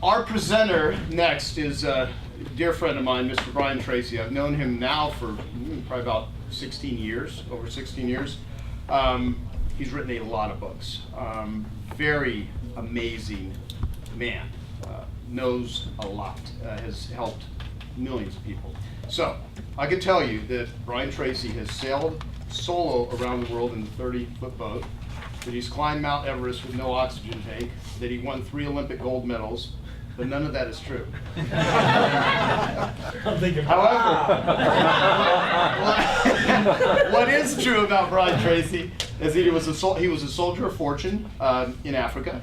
Our presenter next is a dear friend of mine, Mr. Brian Tracy. I've known him now for probably about 16 years, over 16 years. He's written a lot of books. Very amazing man. Knows a lot. Has helped millions of people. So I can tell you that Brian Tracy has sailed solo around the world in a 30-foot boat, that he's climbed Mount Everest with no oxygen tank, that he won 3 Olympic gold medals, but none of that is true. I'm thinking, However, what is true about Brian Tracy is that he was a soldier of fortune in Africa.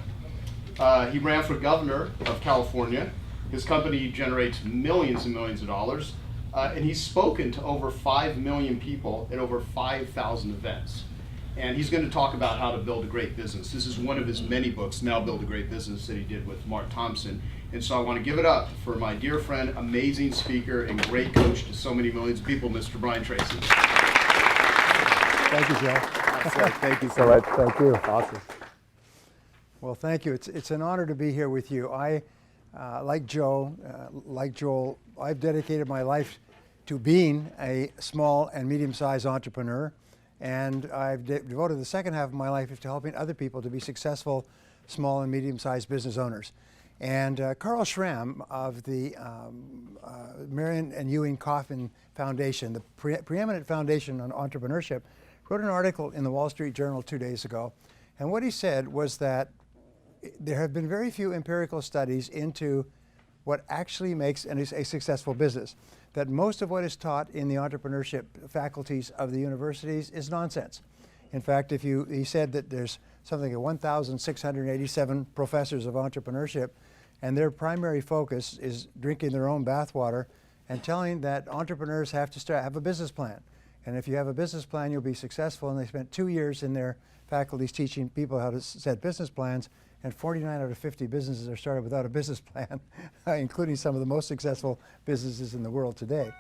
He ran for governor of California. His company generates millions and millions of dollars. And he's spoken to over 5 million people at over 5,000 events. And he's going to talk about how to build a great business. This is one of his many books, Now Build a Great Business, that he did with Mark Thompson. And so I want to give it up for my dear friend, amazing speaker, and great coach to so many millions of people, Mr. Brian Tracy. Thank you, Joe. Thank you so much. Thank you. Awesome. Well, thank you. It's an honor to be here with you. I, like Joe, like Joel, I've dedicated my life to being a small and medium-sized entrepreneur. And I've devoted the second half of my life to helping other people to be successful small and medium-sized business owners. And Carl Schramm of the Marion and Ewing Coffin Foundation, the preeminent foundation on entrepreneurship, wrote an article in the Wall Street Journal 2 days ago. And what he said was that there have been very few empirical studies into what actually makes a successful business. That most of what is taught in the entrepreneurship faculties of the universities is nonsense. In fact, he said that there's something like 1,687 professors of entrepreneurship, and their primary focus is drinking their own bathwater and telling that entrepreneurs have to have a business plan. And if you have a business plan, you'll be successful. And they spent 2 years in their faculties teaching people how to set business plans, and 49 out of 50 businesses are started without a business plan, including some of the most successful businesses in the world today.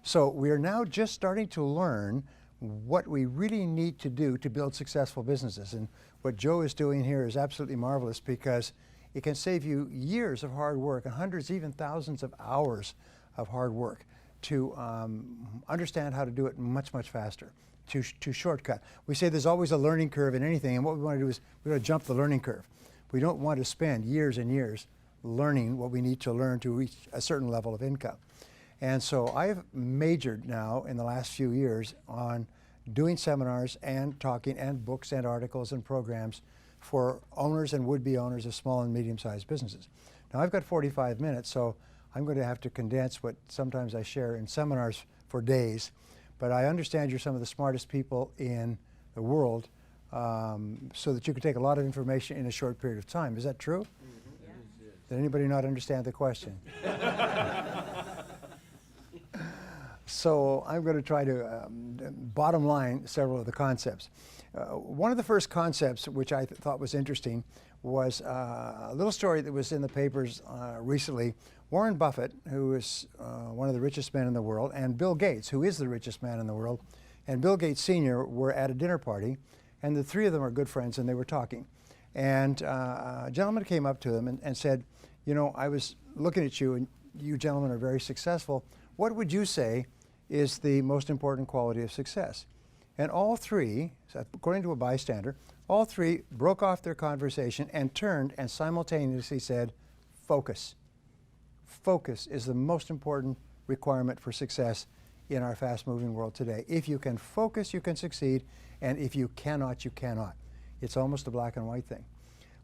So we are now just starting to learn what we really need to do to build successful businesses. And what Joe is doing here is absolutely marvelous, because it can save you years of hard work and hundreds, even thousands of hours of hard work to understand how to do it much, much faster, to shortcut. We say there's always a learning curve in anything, and what we want to do is we want to jump the learning curve. We don't want to spend years and years learning what we need to learn to reach a certain level of income. And so I've majored now in the last few years on doing seminars and talking and books and articles and programs for owners and would-be owners of small and medium-sized businesses. Now I've got 45 minutes, so I'm going to have to condense what sometimes I share in seminars for days. But I understand you're some of the smartest people in the world, so that you can take a lot of information in a short period of time. Is that true? Mm-hmm. Yeah. Did anybody not understand the question? So I'm going to try to bottom line several of the concepts. One of the first concepts which I thought was interesting was a little story that was in the papers recently. Warren Buffett, who is one of the richest men in the world, and Bill Gates, who is the richest man in the world, and Bill Gates Sr. were at a dinner party. And the three of them are good friends, and they were talking. And a gentleman came up to them and said, you know, I was looking at you, and you gentlemen are very successful. What would you say is the most important quality of success? And all three, according to a bystander, all three broke off their conversation and turned and simultaneously said, focus. Focus is the most important requirement for success in our fast-moving world today. If you can focus, you can succeed. And if you cannot, you cannot. It's almost a black and white thing.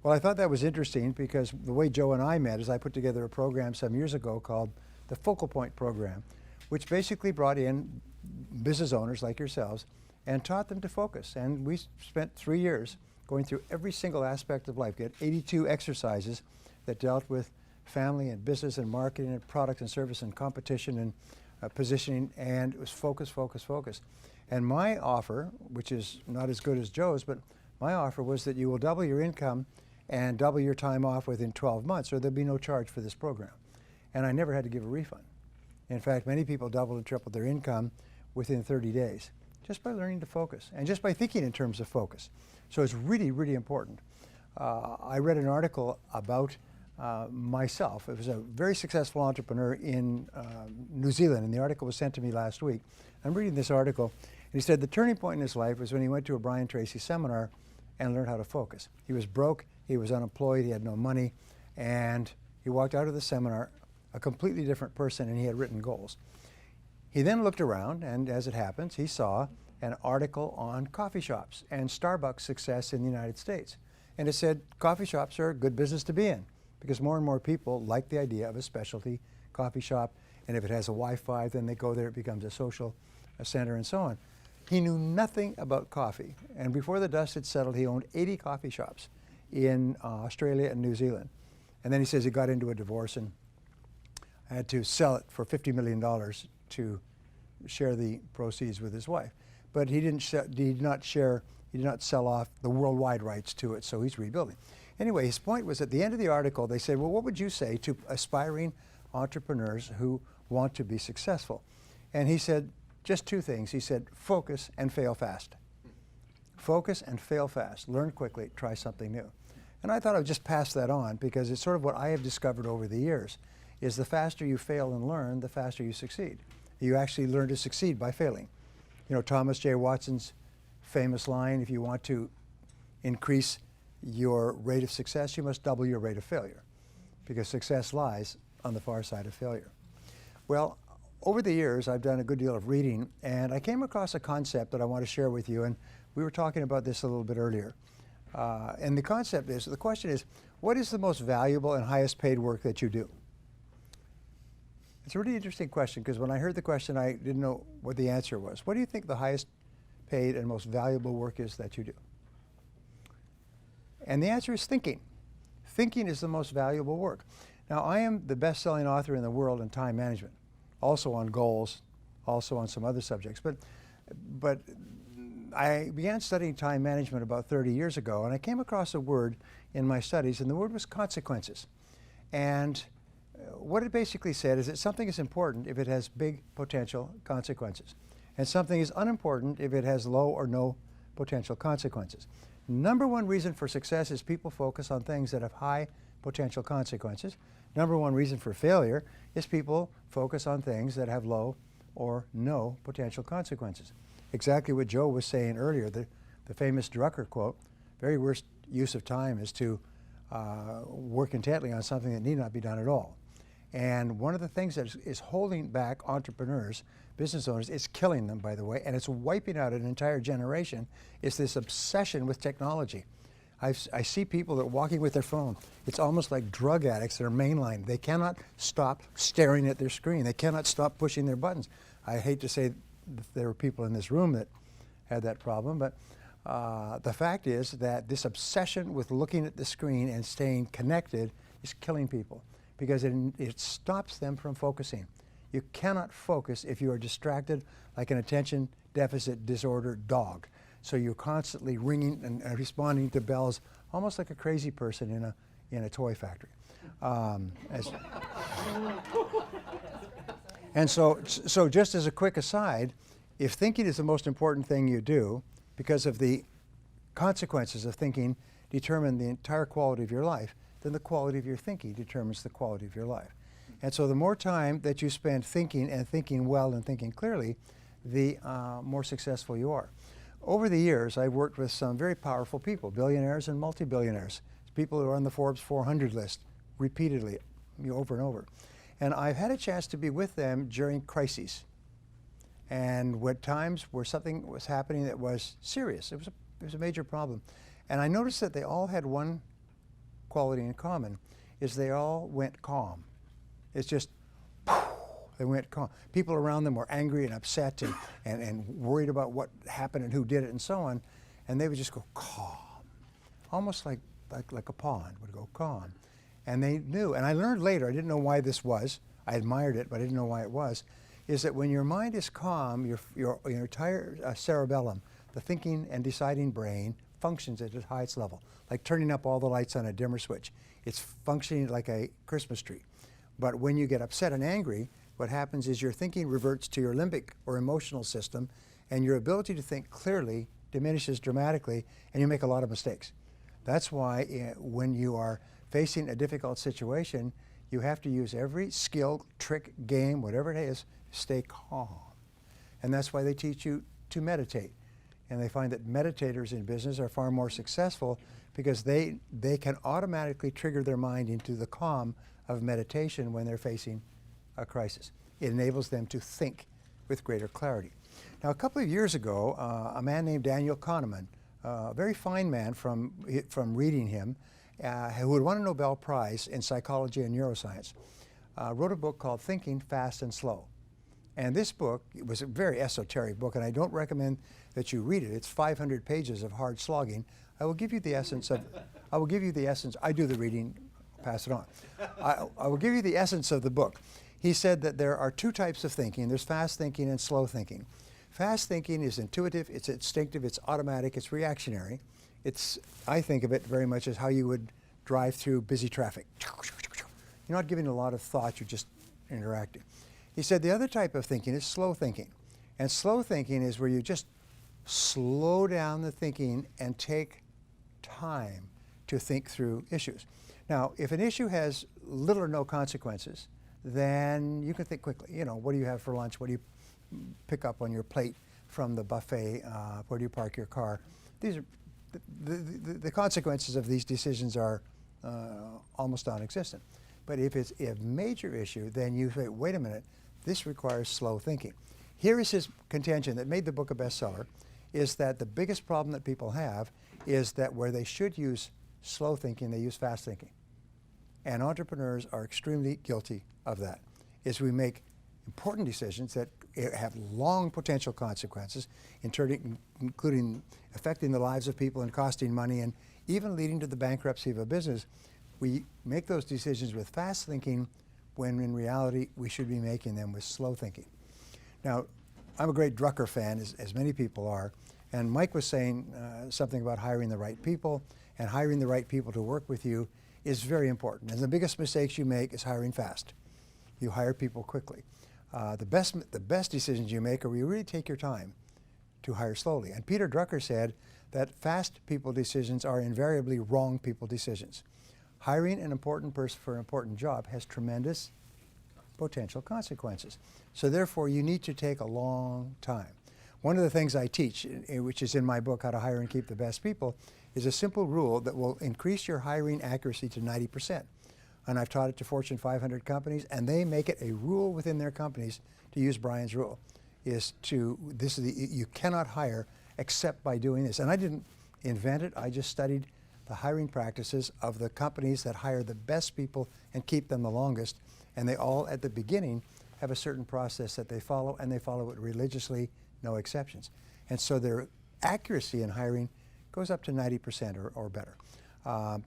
Well, I thought that was interesting, because the way Joe and I met is I put together a program some years ago called the Focal Point Program, which basically brought in business owners like yourselves and taught them to focus. And we spent 3 years going through every single aspect of life. We had 82 exercises that dealt with family and business and marketing and product and service and competition and positioning, and it was focus, focus, focus. And my offer, which is not as good as Joe's, but my offer was that you will double your income and double your time off within 12 months, or there'll be no charge for this program. And I never had to give a refund. In fact, many people doubled and tripled their income within 30 days, just by learning to focus and just by thinking in terms of focus. So it's really, really important. I read an article about myself. It was a very successful entrepreneur in New Zealand, and the article was sent to me last week. I'm reading this article, and he said the turning point in his life was when he went to a Brian Tracy seminar and learned how to focus. He was broke, he was unemployed, he had no money, and he walked out of the seminar a completely different person, and he had written goals. He then looked around, and as it happens, he saw an article on coffee shops and Starbucks success in the United States. And it said coffee shops are a good business to be in because more and more people like the idea of a specialty coffee shop, and if it has a Wi-Fi, then they go there, it becomes a social center and so on. He knew nothing about coffee, and before the dust had settled, he owned 80 coffee shops in Australia and New Zealand. And then he says he got into a divorce and had to sell it for $50 million to share the proceeds with his wife. But he did not sell off the worldwide rights to it, so he's rebuilding. Anyway, his point was at the end of the article, they said, well, what would you say to aspiring entrepreneurs who want to be successful? And he said just two things. He said, focus and fail fast. Focus and fail fast. Learn quickly, try something new. And I thought I would just pass that on because it's sort of what I have discovered over the years, is the faster you fail and learn, the faster you succeed. You actually learn to succeed by failing. You know, Thomas J. Watson's famous line, if you want to increase your rate of success, you must double your rate of failure, because success lies on the far side of failure. Well, over the years, I've done a good deal of reading, and I came across a concept that I want to share with you, and we were talking about this a little bit earlier. And the concept is, the question is, what is the most valuable and highest paid work that you do? It's a really interesting question, because when I heard the question, I didn't know what the answer was. What do you think the highest paid and most valuable work is that you do? And the answer is thinking. Thinking is the most valuable work. Now, I am the best-selling author in the world in time management, also on goals, also on some other subjects. But I began studying time management about 30 years ago, and I came across a word in my studies, and the word was consequences. And what it basically said is that something is important if it has big potential consequences, and something is unimportant if it has low or no potential consequences. Number one reason for success is people focus on things that have high potential consequences. Number one reason for failure is people focus on things that have low or no potential consequences. Exactly what Joe was saying earlier, the famous Drucker quote, very worst use of time is to work intently on something that need not be done at all. And one of the things that is holding back entrepreneurs, business owners, it's killing them, by the way, and it's wiping out an entire generation, is this obsession with technology. I see people that are walking with their phone. It's almost like drug addicts that are mainlined. They cannot stop staring at their screen. They cannot stop pushing their buttons. I hate to say that there were people in this room that had that problem, but the fact is that this obsession with looking at the screen and staying connected is killing people, because it stops them from focusing. You cannot focus if you are distracted like an attention deficit disorder dog. So you're constantly ringing and responding to bells, almost like a crazy person in a toy factory. And so just as a quick aside, if thinking is the most important thing you do, because of the consequences of thinking determine the entire quality of your life, then the quality of your thinking determines the quality of your life. And so the more time that you spend thinking and thinking well and thinking clearly, the more successful you are. Over the years, I've worked with some very powerful people, billionaires and multi-billionaires, people who are on the Forbes 400 list repeatedly, over and over. And I've had a chance to be with them during crises, and what times where something was happening that was serious. It was a major problem. And I noticed that they all had one quality in common, is they all went calm. It's just, they went calm. People around them were angry and upset and worried about what happened and who did it and so on, and they would just go calm, almost like a pond would go calm. And they knew, and I learned later, I didn't know why this was, I admired it, but I didn't know why it was, is that when your mind is calm, your entire cerebellum, the thinking and deciding brain, functions at its highest level, like turning up all the lights on a dimmer switch. It's functioning like a Christmas tree. But when you get upset and angry, what happens is your thinking reverts to your limbic or emotional system, and your ability to think clearly diminishes dramatically, and you make a lot of mistakes. That's why when you are facing a difficult situation, you have to use every skill, trick, game, whatever it is, stay calm. And that's why they teach you to meditate. And they find that meditators in business are far more successful because they can automatically trigger their mind into the calm of meditation when they're facing a crisis. It enables them to think with greater clarity. Now, a couple of years ago, a man named Daniel Kahneman, a very fine man from reading him, who had won a Nobel Prize in psychology and neuroscience, wrote a book called Thinking Fast and Slow. And this book, it was a very esoteric book, and I don't recommend that you read it. It's 500 pages of hard slogging. I will give you the essence of, I do the reading, pass it on. I will give you the essence of the book. He said that there are two types of thinking. There's fast thinking and slow thinking. Fast thinking is intuitive, it's instinctive, it's automatic, it's reactionary. I think of it very much as how you would drive through busy traffic. You're not giving a lot of thought, you're just interacting. He said the other type of thinking is slow thinking. And slow thinking is where you just slow down the thinking and take time to think through issues. Now, if an issue has little or no consequences, then you can think quickly. You know, what do you have for lunch? What do you pick up on your plate from the buffet? Where do you park your car? These are the consequences of these decisions are almost non-existent. But if it's a major issue, then you say, wait a minute, this requires slow thinking. Here is his contention that made the book a bestseller, is that the biggest problem that people have is that where they should use slow thinking, they use fast thinking. And entrepreneurs are extremely guilty of that, is we make important decisions that have long potential consequences, including affecting the lives of people and costing money and even leading to the bankruptcy of a business. We make those decisions with fast thinking when in reality we should be making them with slow thinking. Now, I'm a great Drucker fan, as many people are, and Mike was saying something about hiring the right people, and hiring the right people to work with you is very important. And the biggest mistakes you make is hiring fast. You hire people quickly. The best decisions you make are where you really take your time to hire slowly. And Peter Drucker said that fast people decisions are invariably wrong people decisions. Hiring an important person for an important job has tremendous potential consequences. So therefore, you need to take a long time. One of the things I teach, which is in my book, How to Hire and Keep the Best People, is a simple rule that will increase your hiring accuracy to 90%. And I've taught it to Fortune 500 companies, and they make it a rule within their companies to use Brian's rule, you cannot hire except by doing this. And I didn't invent it, I just studied the hiring practices of the companies that hire the best people and keep them the longest. And they all, at the beginning, have a certain process that they follow, and they follow it religiously, no exceptions. And so their accuracy in hiring goes up to 90% or better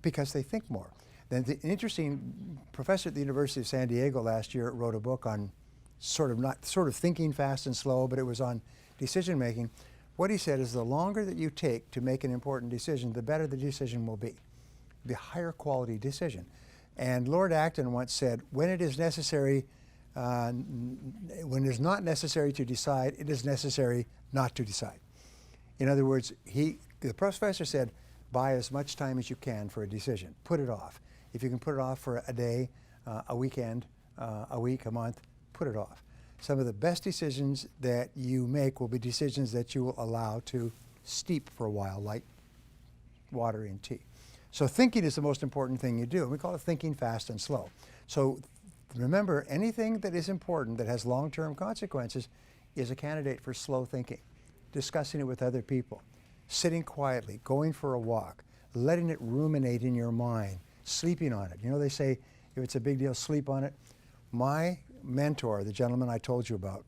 because they think more. Then an interesting professor at the University of San Diego last year wrote a book on sort of thinking fast and slow, but it was on decision making. What he said is the longer that you take to make an important decision, the better the decision will be, the higher quality decision. And Lord Acton once said, when it is necessary, when it is not necessary to decide, it is necessary not to decide. In other words, the professor said, buy as much time as you can for a decision. Put it off. If you can put it off for a day, a weekend, a week, a month, put it off. Some of the best decisions that you make will be decisions that you will allow to steep for a while, like water in tea. So thinking is the most important thing you do. And we call it thinking fast and slow. So remember, anything that is important that has long-term consequences is a candidate for slow thinking. Discussing it with other people, sitting quietly, going for a walk, letting it ruminate in your mind, sleeping on it. You know, they say if it's a big deal, sleep on it. My mentor, the gentleman I told you about,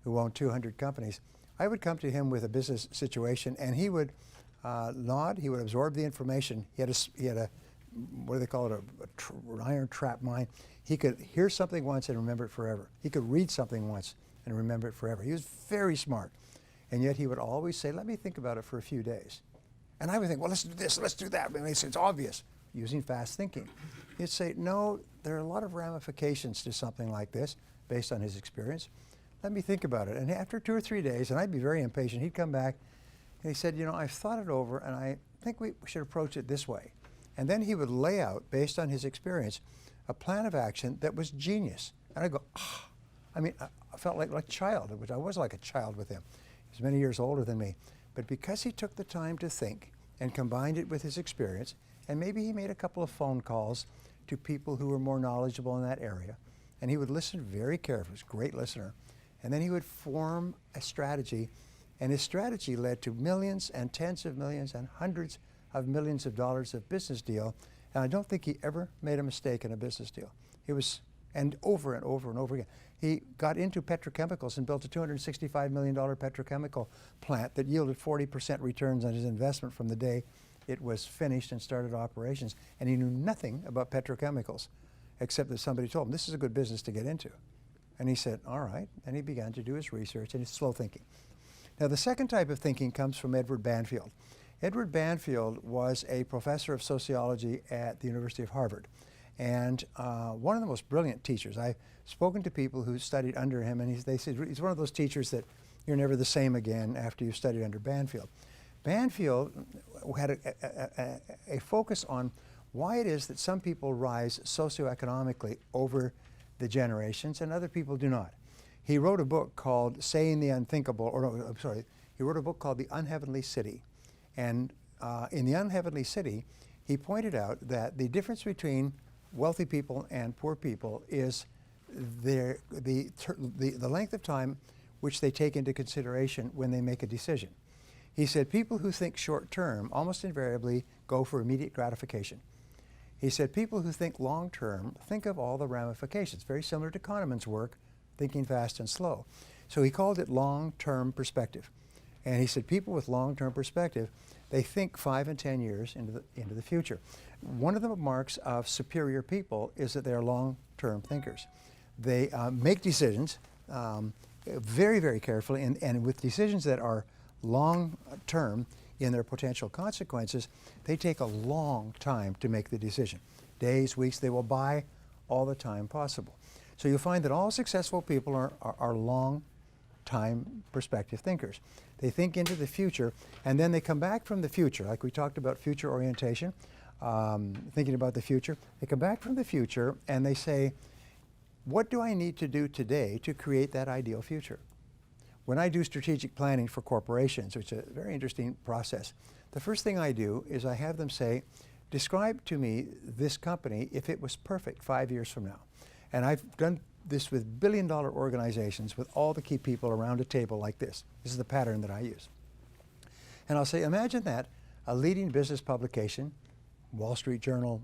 who owned 200 companies, I would come to him with a business situation, and he would nod, he would absorb the information. He had a what do they call it, an iron trap mind. He could hear something once and remember it forever. He could read something once and remember it forever. He was very smart. And yet he would always say, let me think about it for a few days. And I would think, well, let's do this, let's do that. I mean, it's obvious, using fast thinking. He'd say, no, there are a lot of ramifications to something like this based on his experience. Let me think about it. And after 2 or 3 days, and I'd be very impatient, he'd come back and he said, you know, I've thought it over and I think we should approach it this way. And then he would lay out, based on his experience, a plan of action that was genius. And I go, ah. I mean, I felt like a child. I was like a child with him. He's many years older than me. But because he took the time to think and combined it with his experience, and maybe he made a couple of phone calls to people who were more knowledgeable in that area, and he would listen very carefully. He was a great listener. And then he would form a strategy, and his strategy led to millions and tens of millions and hundreds of millions of dollars of business deal. And I don't think he ever made a mistake in a business deal. He was, and over and over and over again. He got into petrochemicals and built a $265 million petrochemical plant that yielded 40% returns on his investment from the day it was finished and started operations. And he knew nothing about petrochemicals, except that somebody told him, this is a good business to get into. And he said, all right. And he began to do his research and his slow thinking. Now, the second type of thinking comes from Edward Banfield. Edward Banfield was a professor of sociology at the University of Harvard, and one of the most brilliant teachers. I've spoken to people who studied under him, and they said he's one of those teachers that you're never the same again after you've studied under Banfield. Banfield had a focus on why it is that some people rise socioeconomically over the generations and other people do not. He wrote a book called Saying the Unthinkable, or no, I'm sorry, he wrote a book called The Unheavenly City. And in The Unheavenly City, he pointed out that the difference between wealthy people and poor people is the length of time which they take into consideration when they make a decision. He said people who think short term almost invariably go for immediate gratification. He said people who think long term think of all the ramifications, very similar to Kahneman's work, thinking fast and slow. So he called it long-term perspective. And he said people with long-term perspective, they think 5 and 10 years into the future. One of the marks of superior people is that they're long-term thinkers. They make decisions very, very carefully, and with decisions that are long-term in their potential consequences, they take a long time to make the decision. Days, weeks, they will buy all the time possible. So you'll find that all successful people are long-time perspective thinkers. They think into the future, and then they come back from the future, like we talked about future orientation, thinking about the future. They come back from the future and they say, what do I need to do today to create that ideal future? When I do strategic planning for corporations, which is a very interesting process, the first thing I do is I have them say, describe to me this company if it was perfect 5 years from now. And I've done this with billion-dollar organizations with all the key people around a table like this. This is the pattern that I use. And I'll say, imagine that a leading business publication, Wall Street Journal,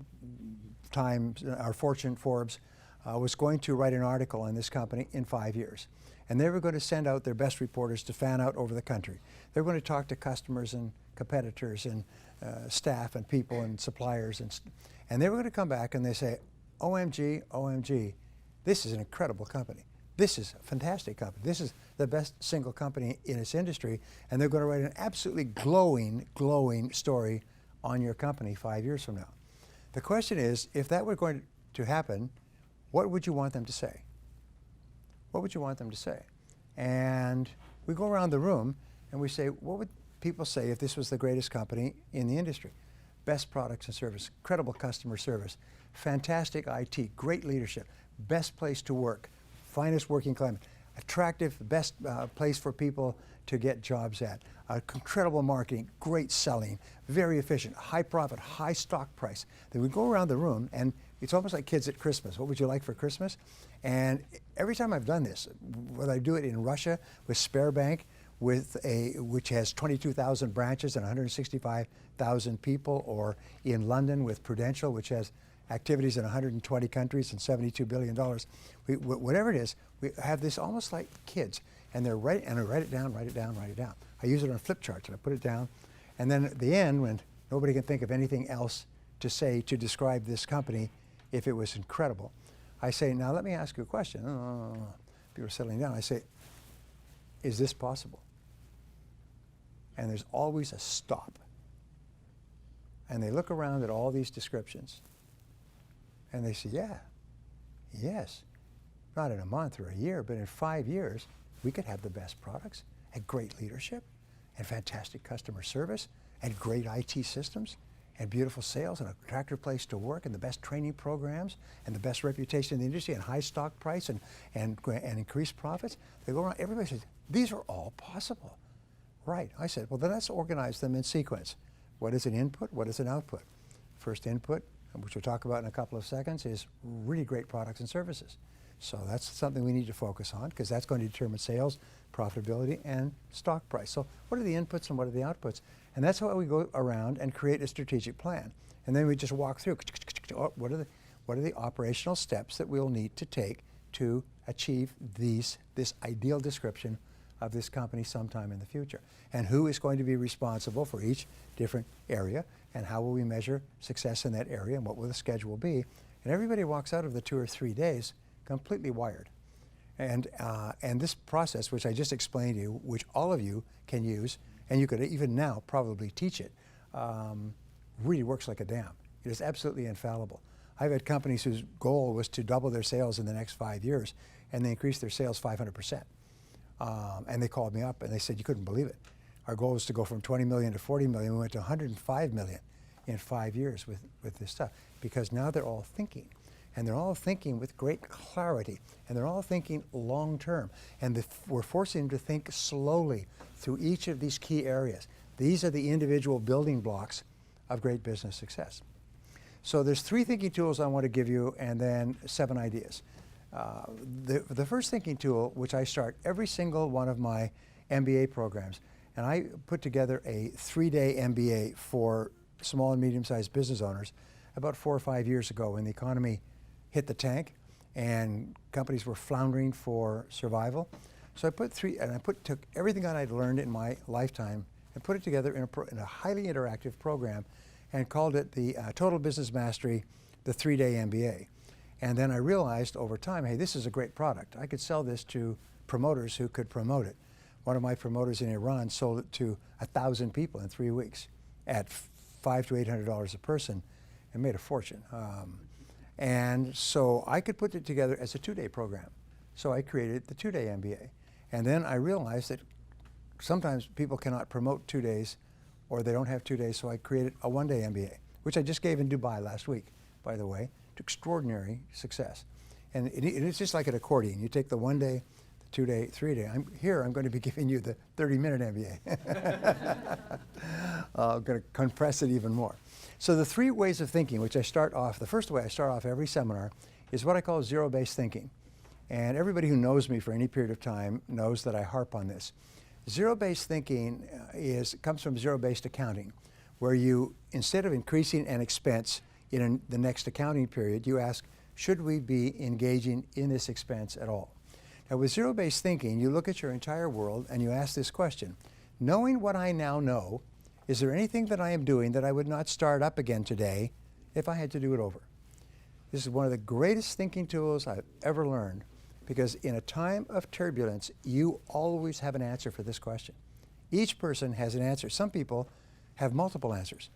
Times, or Fortune, Forbes, was going to write an article on this company in 5 years. And they were going to send out their best reporters to fan out over the country. They were going to talk to customers and competitors and staff and people and suppliers. And they were going to come back and they say, OMG, OMG, this is an incredible company. This is a fantastic company. This is the best single company in its industry. And they're going to write an absolutely glowing, glowing story on your company 5 years from now. The question is, if that were going to happen, what would you want them to say? What would you want them to say? And we go around the room and we say, what would people say if this was the greatest company in the industry? Best products and service, incredible customer service, fantastic IT, great leadership, best place to work, finest working climate, attractive, best place for people to get jobs at, incredible marketing, great selling, very efficient, high profit, high stock price. Then we go around the room and it's almost like kids at Christmas. What would you like for Christmas? And every time I've done this, whether I do it in Russia with Sberbank, which has 22,000 branches and 165,000 people, or in London with Prudential, which has activities in 120 countries and $72 billion. Whatever it is, we have this almost like kids, and I write it down, write it down, write it down. I use it on flip charts, and I put it down, and then at the end, when nobody can think of anything else to say to describe this company, if it was incredible, I say, now let me ask you a question. People are settling down. I say, is this possible? And there's always a stop. And they look around at all these descriptions, and they say, yeah, yes, not in a month or a year, but in 5 years, we could have the best products and great leadership and fantastic customer service and great IT systems and beautiful sales and an attractive place to work and the best training programs and the best reputation in the industry and high stock price and increased profits. They go around, everybody says, these are all possible. Right. I said, well, then let's organize them in sequence. What is an input? What is an output? First input, which we'll talk about in a couple of seconds, is really great products and services. So that's something we need to focus on because that's going to determine sales, profitability, and stock price. So what are the inputs and what are the outputs? And that's how we go around and create a strategic plan. And then we just walk through, what are the operational steps that we'll need to take to achieve this ideal description of this company sometime in the future. And who is going to be responsible for each different area, and how will we measure success in that area, and what will the schedule be. And everybody walks out of the 2 or 3 days completely wired. And this process, which I just explained to you, which all of you can use, and you could even now probably teach it, really works like a dam. It is absolutely infallible. I've had companies whose goal was to double their sales in the next 5 years, and they increased their sales 500%. And they called me up and they said, you couldn't believe it. Our goal was to go from 20 million to 40 million. We went to 105 million in 5 years with this stuff, because now they're all thinking. And they're all thinking with great clarity, and they're all thinking long term. And we're forcing them to think slowly through each of these key areas. These are the individual building blocks of great business success. So there's 3 thinking tools I want to give you, and then 7 ideas. The first thinking tool, which I start every single one of my MBA programs, and I put together a 3-day MBA for small and medium-sized business owners about 4 or 5 years ago when the economy hit the tank and companies were floundering for survival. So I took everything that I'd learned in my lifetime and put it together in a highly interactive program and called it the Total Business Mastery, the 3-day MBA. And then I realized over time, hey, this is a great product. I could sell this to promoters who could promote it. One of my promoters in Iran sold it to 1,000 people in 3 weeks at $500 to $800 a person and made a fortune. And so I could put it together as a 2-day program. So I created the 2-day MBA. And then I realized that sometimes people cannot promote 2 days, or they don't have 2 days, so I created a 1-day MBA, which I just gave in Dubai last week, by the way, to extraordinary success. And it's just like an accordion. You take the 1 day, the 2 day, 3 day. I'm going to be giving you the 30-minute MBA. I'm going to compress it even more. So the 3 ways of thinking, which I start off, the first way I start off every seminar is what I call zero-based thinking. And everybody who knows me for any period of time knows that I harp on this. Zero-based thinking comes from zero-based accounting, where you, instead of increasing an expense in the next accounting period, you ask, should we be engaging in this expense at all? Now with zero-based thinking, you look at your entire world and you ask this question: knowing what I now know, is there anything that I am doing that I would not start up again today if I had to do it over? This is one of the greatest thinking tools I've ever learned, because in a time of turbulence, you always have an answer for this question. Each person has an answer. Some people have multiple answers.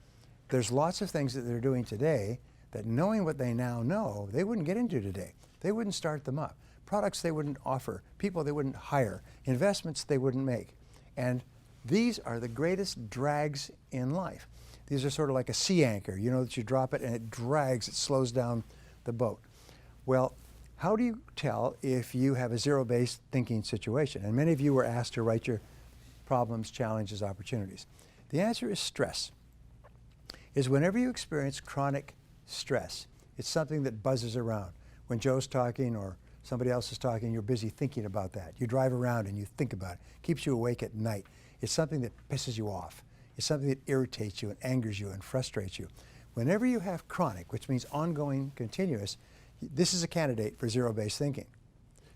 There's lots of things that they're doing today that, knowing what they now know, they wouldn't get into today. They wouldn't start them up. Products they wouldn't offer, people they wouldn't hire, investments they wouldn't make. And these are the greatest drags in life. These are sort of like a sea anchor, you know, that you drop it and it drags, it slows down the boat. Well, how do you tell if you have a zero-based thinking situation? And many of you were asked to write your problems, challenges, opportunities. The answer is stress. Is whenever you experience chronic stress, it's something that buzzes around. When Joe's talking or somebody else is talking, you're busy thinking about that. You drive around and you think about it. Keeps you awake at night. It's something that pisses you off. It's something that irritates you and angers you and frustrates you. Whenever you have chronic, which means ongoing, continuous, this is a candidate for zero-based thinking.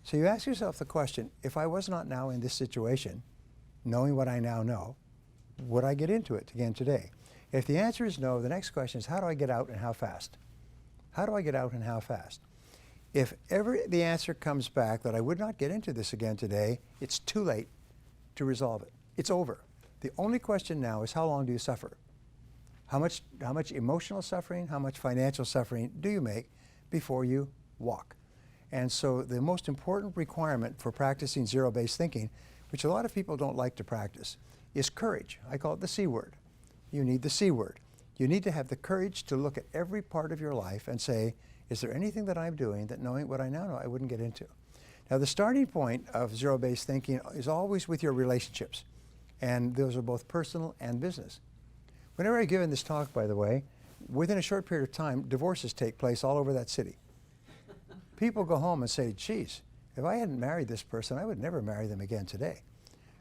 So you ask yourself the question, if I was not now in this situation, knowing what I now know, would I get into it again today? If the answer is no, the next question is, how do I get out and how fast? How do I get out and how fast? If ever the answer comes back that I would not get into this again today, it's too late to resolve it. It's over. The only question now is, how long do you suffer? How much emotional suffering, how much financial suffering do you make before you walk? And so the most important requirement for practicing zero-based thinking, which a lot of people don't like to practice, is courage. I call it the C word. You need the C word. You need to have the courage to look at every part of your life and say, is there anything that I'm doing that, knowing what I now know, I wouldn't get into? Now, the starting point of zero-based thinking is always with your relationships, and those are both personal and business. Whenever I've given this talk, by the way, within a short period of time, divorces take place all over that city. People go home and say, geez, if I hadn't married this person, I would never marry them again today.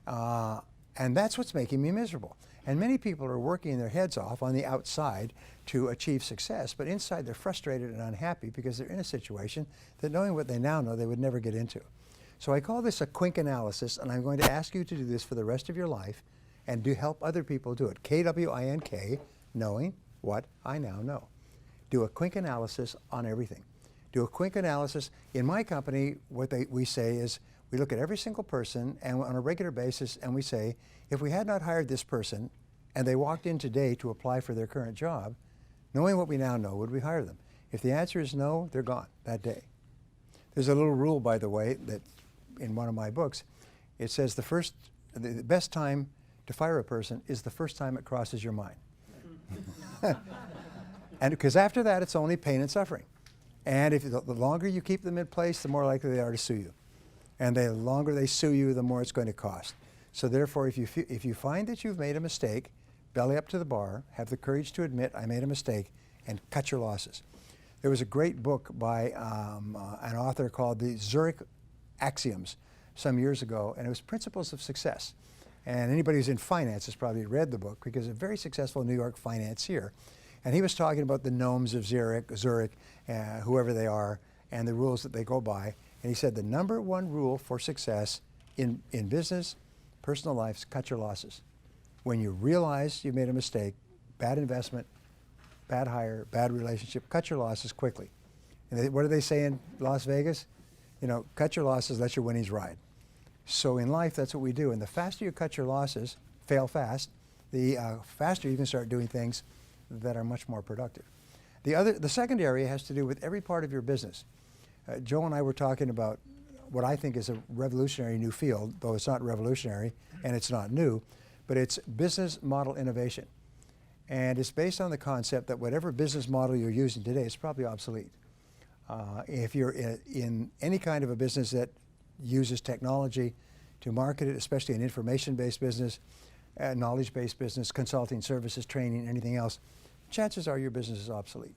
And that's what's making me miserable. And many people are working their heads off on the outside to achieve success, but inside they're frustrated and unhappy because they're in a situation that, knowing what they now know, they would never get into. So I call this a quink analysis, and I'm going to ask you to do this for the rest of your life and do help other people do it. K-W-I-N-K, knowing what I now know. Do a quink analysis on everything. Do a quink analysis. In my company, what we say is, we look at every single person and on a regular basis, and we say, if we had not hired this person and they walked in today to apply for their current job, knowing what we now know, would we hire them? If the answer is no, they're gone that day. There's a little rule, by the way, that in one of my books, it says the best time to fire a person is the first time it crosses your mind. And because after that, it's only pain and suffering. And if the longer you keep them in place, the more likely they are to sue you. And the longer they sue you, the more it's going to cost. So therefore, if you find that you've made a mistake, belly up to the bar, have the courage to admit, I made a mistake, and cut your losses. There was a great book by an author called the Zurich Axioms some years ago, and it was Principles of Success. And anybody who's in finance has probably read the book, because a very successful New York financier. And he was talking about the gnomes of Zurich, whoever they are, and the rules that they go by. And he said the number one rule for success in business, personal life, is cut your losses. When you realize you made a mistake, bad investment, bad hire, bad relationship, cut your losses quickly. And what do they say in Las Vegas? You know, cut your losses, let your winnings ride. So in life, that's what we do. And the faster you cut your losses, fail fast, the faster you can start doing things that are much more productive. The second area has to do with every part of your business. Joe and I were talking about what I think is a revolutionary new field, though it's not revolutionary and it's not new, but it's business model innovation. And it's based on the concept that whatever business model you're using today is probably obsolete. If you're in any kind of a business that uses technology to market it, especially an information-based business, knowledge-based business, consulting services, training, anything else, chances are your business is obsolete.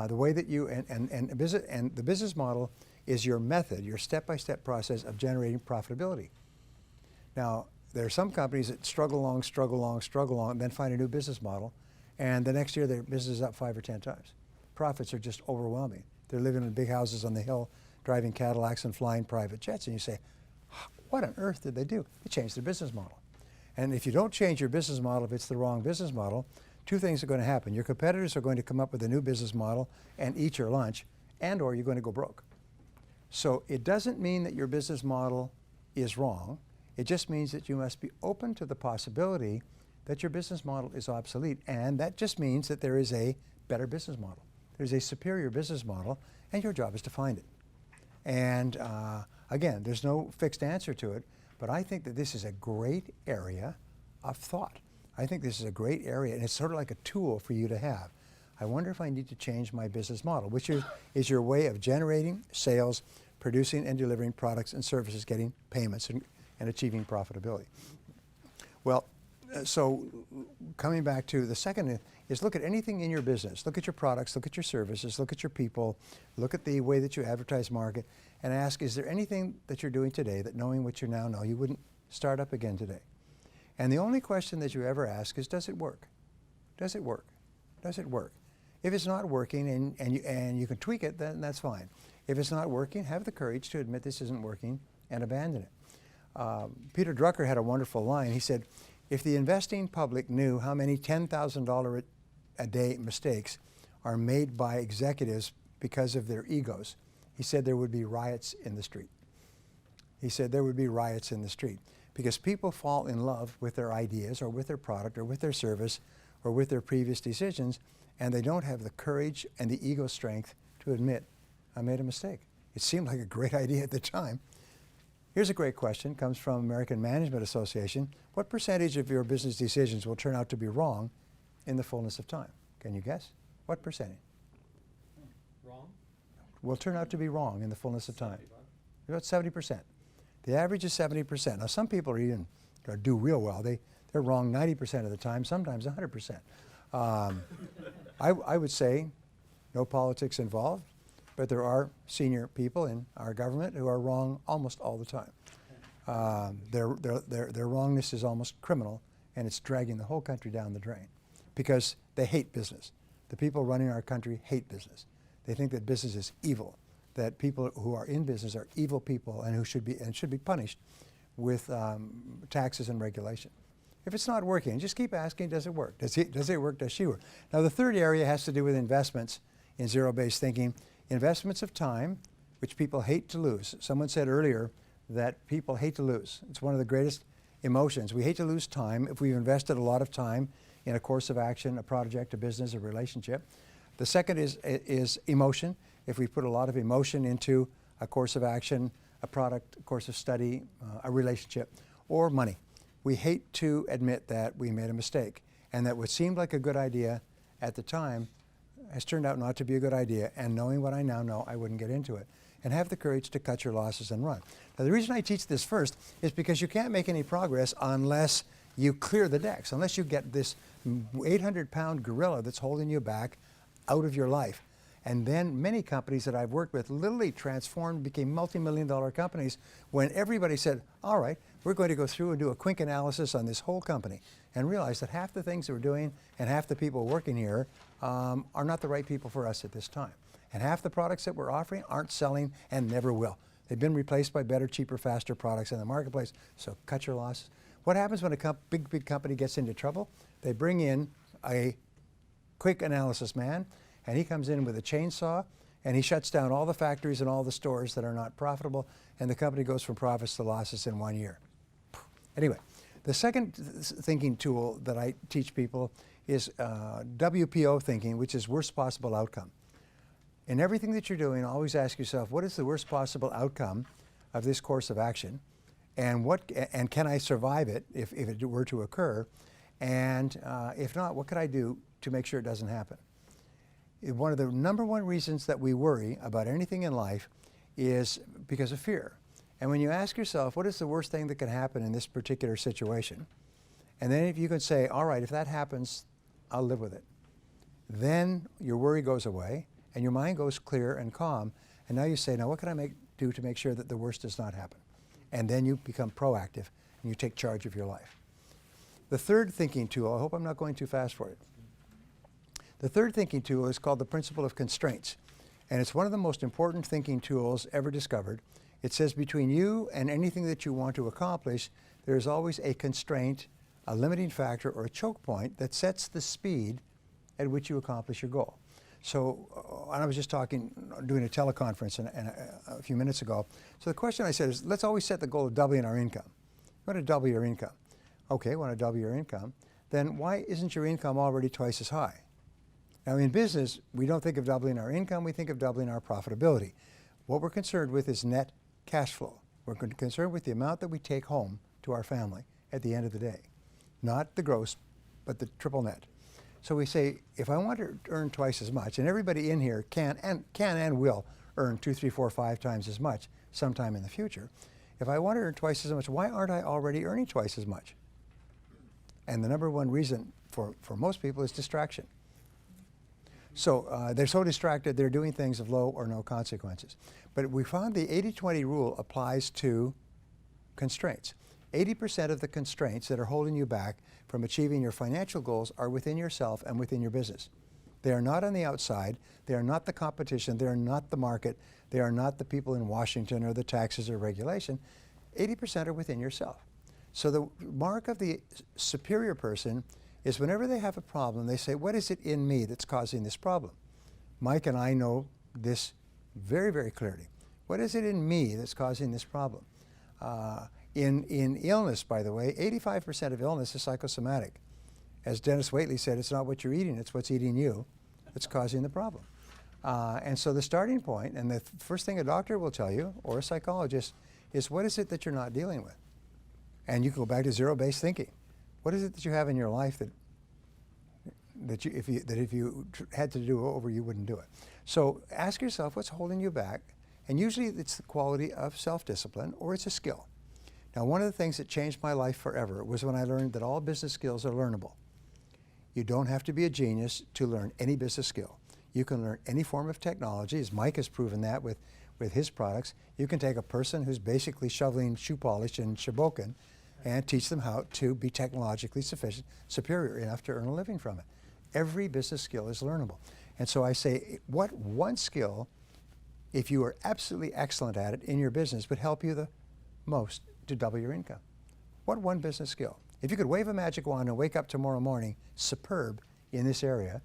The way that you, and the business model is your method, your step-by-step process of generating profitability. Now, there are some companies that struggle along, and then find a new business model, and the next year their business is up 5 or 10 times. Profits are just overwhelming. They're living in big houses on the hill, driving Cadillacs and flying private jets, and you say, what on earth did they do? They changed their business model. And if you don't change your business model, if it's the wrong business model, two things are going to happen. Your competitors are going to come up with a new business model and eat your lunch, and or you're going to go broke. So it doesn't mean that your business model is wrong. It just means that you must be open to the possibility that your business model is obsolete, and that just means that there is a better business model. There's a superior business model, and your job is to find it. And again, there's no fixed answer to it, but I think that this is a great area of thought. I think this is a great area, and it's sort of like a tool for you to have. I wonder if I need to change my business model, which is your way of generating sales, producing and delivering products and services, getting payments, and achieving profitability. Well, so coming back to the second is look at anything in your business. Look at your products, look at your services, look at your people, look at the way that you advertise, market, and ask, is there anything that you're doing today that, knowing what you now know, you wouldn't start up again today? And the only question that you ever ask is, does it work? Does it work? Does it work? If it's not working and you can tweak it, then that's fine. If it's not working, have the courage to admit this isn't working and abandon it. Peter Drucker had a wonderful line. He said, if the investing public knew how many $10,000 a day mistakes are made by executives because of their egos, he said there would be riots in the street. He said there would be riots in the street because people fall in love with their ideas or with their product or with their service or with their previous decisions, and they don't have the courage and the ego strength to admit, I made a mistake. It seemed like a great idea at the time. Here's a great question, comes from American Management Association. What percentage of your business decisions will turn out to be wrong in the fullness of time. Can you guess? What percentage? Wrong? Will turn out to be wrong in the fullness of time. About 70%. The average is 70%. Now some people are even do real well. They're wrong 90% of the time, sometimes 100%. I would say no politics involved, but there are senior people in our government who are wrong almost all the time. Their wrongness is almost criminal, and it's dragging the whole country down the drain because they hate business. The people running our country hate business. They think that business is evil, that people who are in business are evil people and who should be punished with taxes and regulation. If it's not working, just keep asking, does it work? Does it work? Does she work? Now the third area has to do with investments in zero-based thinking. Investments of time, which people hate to lose. Someone said earlier that people hate to lose. It's one of the greatest emotions. We hate to lose time if we've invested a lot of time in a course of action, a project, a business, a relationship. The second is emotion. If we put a lot of emotion into a course of action, a product, a course of study, a relationship, or money. We hate to admit that we made a mistake and that what seemed like a good idea at the time has turned out not to be a good idea, and knowing what I now know, I wouldn't get into it. And have the courage to cut your losses and run. Now the reason I teach this first is because you can't make any progress unless you clear the decks, unless you get this 800-pound gorilla that's holding you back out of your life. And then many companies that I've worked with literally transformed, became multi-million-dollar companies when everybody said, all right, we're going to go through and do a quick analysis on this whole company and realize that half the things that we're doing and half the people working here are not the right people for us at this time. And half the products that we're offering aren't selling and never will. They've been replaced by better, cheaper, faster products in the marketplace, so cut your losses. What happens when a big company gets into trouble? They bring in a quick analysis man, and he comes in with a chainsaw, and he shuts down all the factories and all the stores that are not profitable, and the company goes from profits to losses in 1 year. Anyway, the second thinking tool that I teach people is WPO thinking, which is worst possible outcome. In everything that you're doing, always ask yourself, what is the worst possible outcome of this course of action? And can I survive it if it were to occur? And if not, what could I do to make sure it doesn't happen? One of the number one reasons that we worry about anything in life is because of fear. And when you ask yourself, what is the worst thing that could happen in this particular situation? And then if you can say, all right, if that happens, I'll live with it. Then your worry goes away and your mind goes clear and calm. And now you say, now what can I do to make sure that the worst does not happen? And then you become proactive and you take charge of your life. The third thinking tool, I hope I'm not going too fast for it. The third thinking tool is called the principle of constraints. And it's one of the most important thinking tools ever discovered. It says between you and anything that you want to accomplish, there's always a constraint, a limiting factor, or a choke point that sets the speed at which you accomplish your goal. So I was just doing a teleconference a few minutes ago. So the question I said is, let's always set the goal of doubling our income. You want to double your income. Okay, want to double your income. Then why isn't your income already twice as high? Now in business, we don't think of doubling our income, we think of doubling our profitability. What we're concerned with is net cash flow. We're concerned with the amount that we take home to our family at the end of the day. Not the gross, but the triple net. So we say, if I want to earn twice as much, and everybody in here can and will earn 2, 3, 4, 5 times as much sometime in the future. If I want to earn twice as much, why aren't I already earning twice as much? And the number one reason for most people is distraction. So they're so distracted, they're doing things of low or no consequences. But we found the 80-20 rule applies to constraints. 80% of the constraints that are holding you back from achieving your financial goals are within yourself and within your business. They are not on the outside. They are not the competition. They are not the market. They are not the people in Washington or the taxes or regulation. 80% are within yourself. So the mark of the superior person is whenever they have a problem, they say, what is it in me that's causing this problem? Mike and I know this very, very clearly. What is it in me that's causing this problem? In illness, by the way, 85% of illness is psychosomatic. As Dennis Waitley said, it's not what you're eating, it's what's eating you that's causing the problem. And so the starting point, and the first thing a doctor will tell you, or a psychologist, is what is it that you're not dealing with? And you can go back to zero-based thinking. What is it that you have in your life that that if you had to do over, you wouldn't do it. So ask yourself what's holding you back, and usually it's the quality of self-discipline or it's a skill. Now, one of the things that changed my life forever was when I learned that all business skills are learnable. You don't have to be a genius to learn any business skill. You can learn any form of technology, as Mike has proven that with his products. You can take a person who's basically shoveling shoe polish in Shabokin and teach them how to be technologically superior enough to earn a living from it. Every business skill is learnable. And so I say, what one skill, if you are absolutely excellent at it in your business, would help you the most to double your income? What one business skill? If you could wave a magic wand and wake up tomorrow morning superb in this area,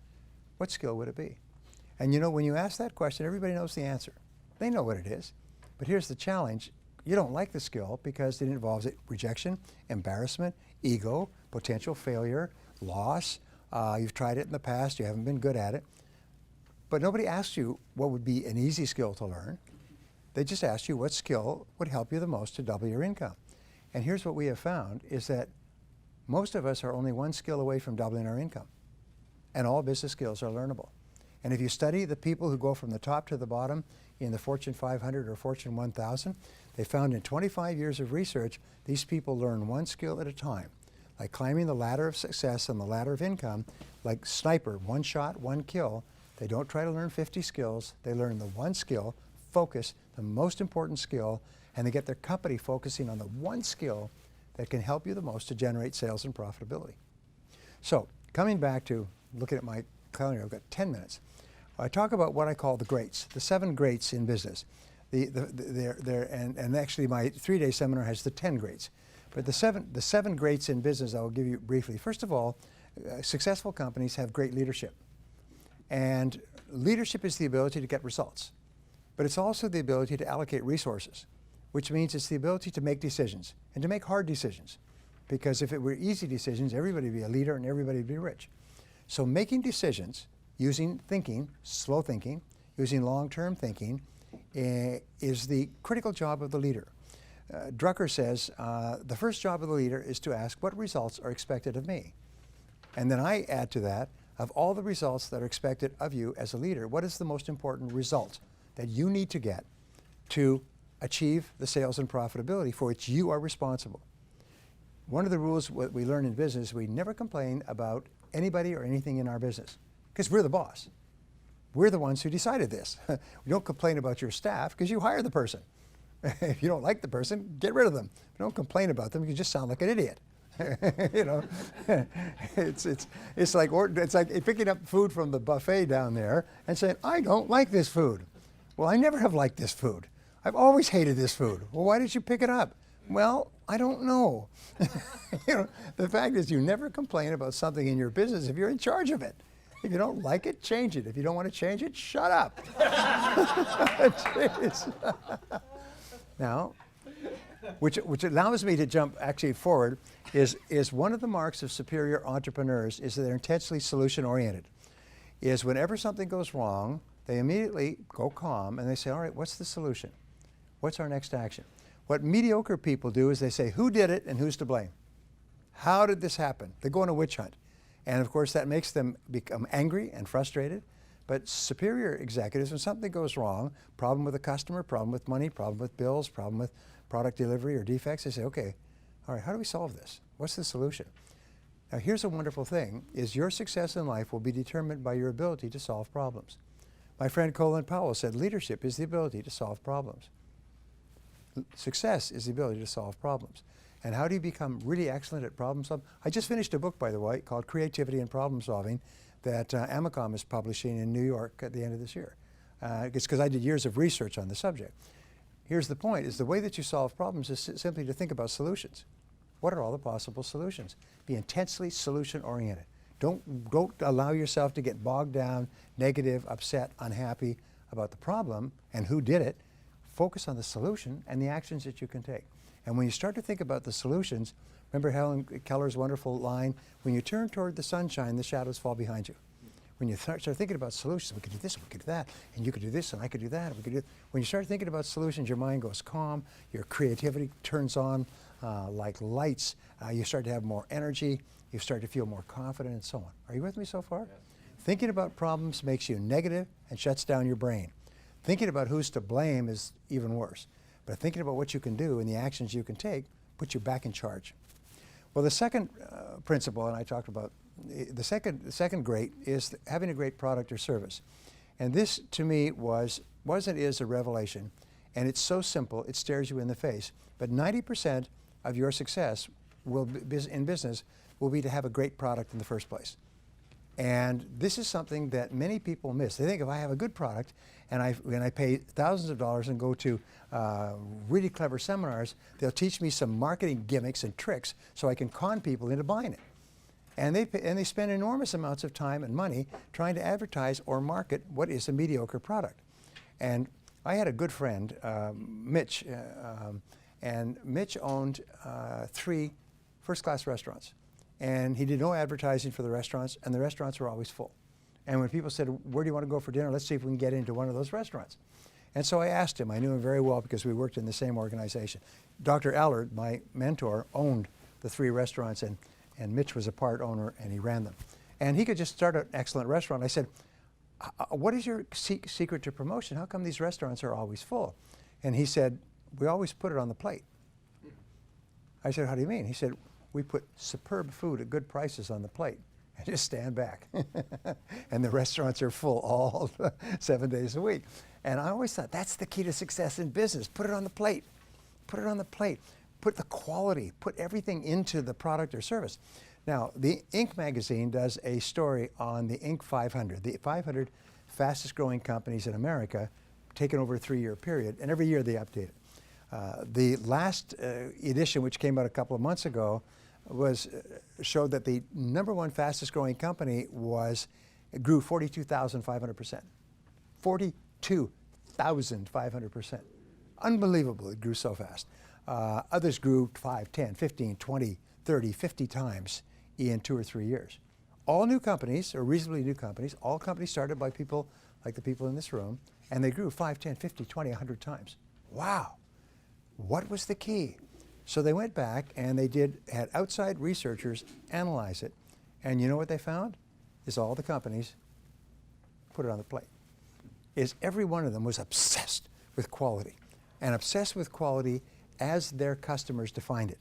what skill would it be? And you know, when you ask that question, everybody knows the answer. They know what it is. But here's the challenge. You don't like the skill because it involves rejection, embarrassment, ego, potential failure, loss. You've tried it in the past, you haven't been good at it. But nobody asks you what would be an easy skill to learn. They just ask you what skill would help you the most to double your income. And here's what we have found is that most of us are only one skill away from doubling our income. And all business skills are learnable. And if you study the people who go from the top to the bottom in the Fortune 500 or Fortune 1000, they found in 25 years of research, these people learn one skill at a time. Like climbing the ladder of success and the ladder of income, like sniper, one shot, one kill. They don't try to learn 50 skills. They learn the one skill, focus, the most important skill, and they get their company focusing on the one skill that can help you the most to generate sales and profitability. So coming back to looking at my calendar, I've got 10 minutes. I talk about what I call the greats, the 7 greats in business. And actually my 3-day seminar has the 10 greats. But the seven greats in business I will give you briefly. First of all, successful companies have great leadership. And leadership is the ability to get results. But it's also the ability to allocate resources, which means it's the ability to make decisions and to make hard decisions. Because if it were easy decisions, everybody would be a leader and everybody would be rich. So making decisions using thinking, slow thinking, using long-term thinking, is the critical job of the leader. Drucker says, the first job of the leader is to ask what results are expected of me. And then I add to that, of all the results that are expected of you as a leader, what is the most important result that you need to get to achieve the sales and profitability for which you are responsible? One of the rules what we learn in business, we never complain about anybody or anything in our business because we're the boss. We're the ones who decided this. We don't complain about your staff because you hire the person. If you don't like the person, get rid of them. Don't complain about them. You just sound like an idiot. You know, it's like picking up food from the buffet down there and saying, I don't like this food. Well, I never have liked this food. I've always hated this food. Well, why did you pick it up? Well, I don't know. You know, the fact is you never complain about something in your business if you're in charge of it. If you don't like it, change it. If you don't want to change it, shut up. Now, which allows me to jump actually forward, is one of the marks of superior entrepreneurs is that they're intensely solution-oriented. Is whenever something goes wrong, they immediately go calm and they say, all right, what's the solution? What's our next action? What mediocre people do is they say, who did it and who's to blame? How did this happen? They go on a witch hunt. And of course, that makes them become angry and frustrated. But superior executives, when something goes wrong, problem with a customer, problem with money, problem with bills, problem with product delivery or defects, they say, okay, all right, how do we solve this? What's the solution? Now, here's a wonderful thing, is your success in life will be determined by your ability to solve problems. My friend Colin Powell said, leadership is the ability to solve problems. Success is the ability to solve problems. And how do you become really excellent at problem solving? I just finished a book, by the way, called Creativity and Problem Solving that Amicom is publishing in New York at the end of this year. It's because I did years of research on the subject. Here's the point, is the way that you solve problems is simply to think about solutions. What are all the possible solutions? Be intensely solution-oriented. Don't allow yourself to get bogged down, negative, upset, unhappy about the problem and who did it. Focus on the solution and the actions that you can take. And when you start to think about the solutions, remember Helen Keller's wonderful line, when you turn toward the sunshine, the shadows fall behind you. when you start thinking about solutions, we could do this, we could do that, and you could do this, and I could do that, and we could do. When you start thinking about solutions, your mind goes calm, your creativity turns on like lights, you start to have more energy, you start to feel more confident, and so on. Are you with me so far? Yes. Thinking about problems makes you negative and shuts down your brain. Thinking about who's to blame is even worse. But thinking about what you can do and the actions you can take puts you back in charge. Well, the second principle, and I talked about, the second great is having a great product or service. And this, to me, is a revelation. And it's so simple, it stares you in the face. But 90% of your success in business will be to have a great product in the first place. And this is something that many people miss. They think if I have a good product and I pay thousands of dollars and go to really clever seminars, they'll teach me some marketing gimmicks and tricks so I can con people into buying it. And they spend enormous amounts of time and money trying to advertise or market what is a mediocre product. And I had a good friend, Mitch, and Mitch owned 3 first-class restaurants. And he did no advertising for the restaurants, and the restaurants were always full. And when people said, where do you want to go for dinner? Let's see if we can get into one of those restaurants. And so I asked him. I knew him very well because we worked in the same organization. Dr. Allard, my mentor, owned the 3 restaurants, and Mitch was a part owner, and he ran them. And he could just start an excellent restaurant. I said, what is your secret to promotion? How come these restaurants are always full? And he said, we always put it on the plate. I said, how do you mean? He said, we put superb food at good prices on the plate and just stand back. And the restaurants are full all 7 days a week. And I always thought that's the key to success in business. Put it on the plate. Put it on the plate. Put the quality, put everything into the product or service. Now, the Inc. magazine does a story on the Inc. 500, the 500 fastest growing companies in America, taken over a 3-year period, and every year they update it. The last edition, which came out a couple of months ago, showed that the #1 fastest growing company grew 42,500%. 42,500%. Unbelievable, it grew so fast. Others grew 5, 10, 15, 20, 30, 50 times in 2 or 3 years. All new companies, or reasonably new companies, all companies started by people like the people in this room, and they grew 5, 10, 50, 20, 100 times. Wow. What was the key? So they went back and had outside researchers analyze it. And you know what they found? Is all the companies put it on the plate. Every one of them was obsessed with quality, and obsessed with quality as their customers defined it.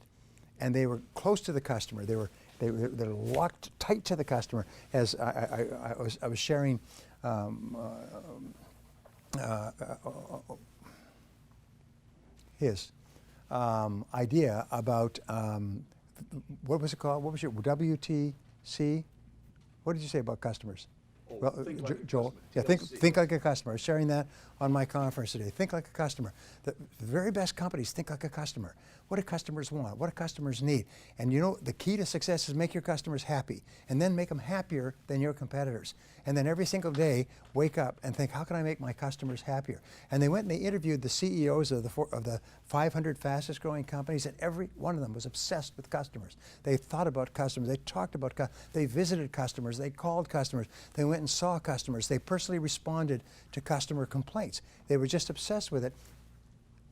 And they were close to the customer. They're locked tight to the customer. As I was sharing his idea about what was it called? What was your WTC? What did you say about customers? Well, think like a Joel, customer. yeah, think like a customer. I was sharing that on my conference today. Think like a customer. The very best companies think like a customer. What do customers want? What do customers need? And you know, the key to success is make your customers happy, and then make them happier than your competitors. And then every single day, wake up and think, how can I make my customers happier? And they went and they interviewed the CEOs of the 500 fastest growing companies, and every one of them was obsessed with customers. They thought about customers. They talked about they visited customers. They called customers. They went and saw customers. They personally responded to customer complaints. They were just obsessed with it,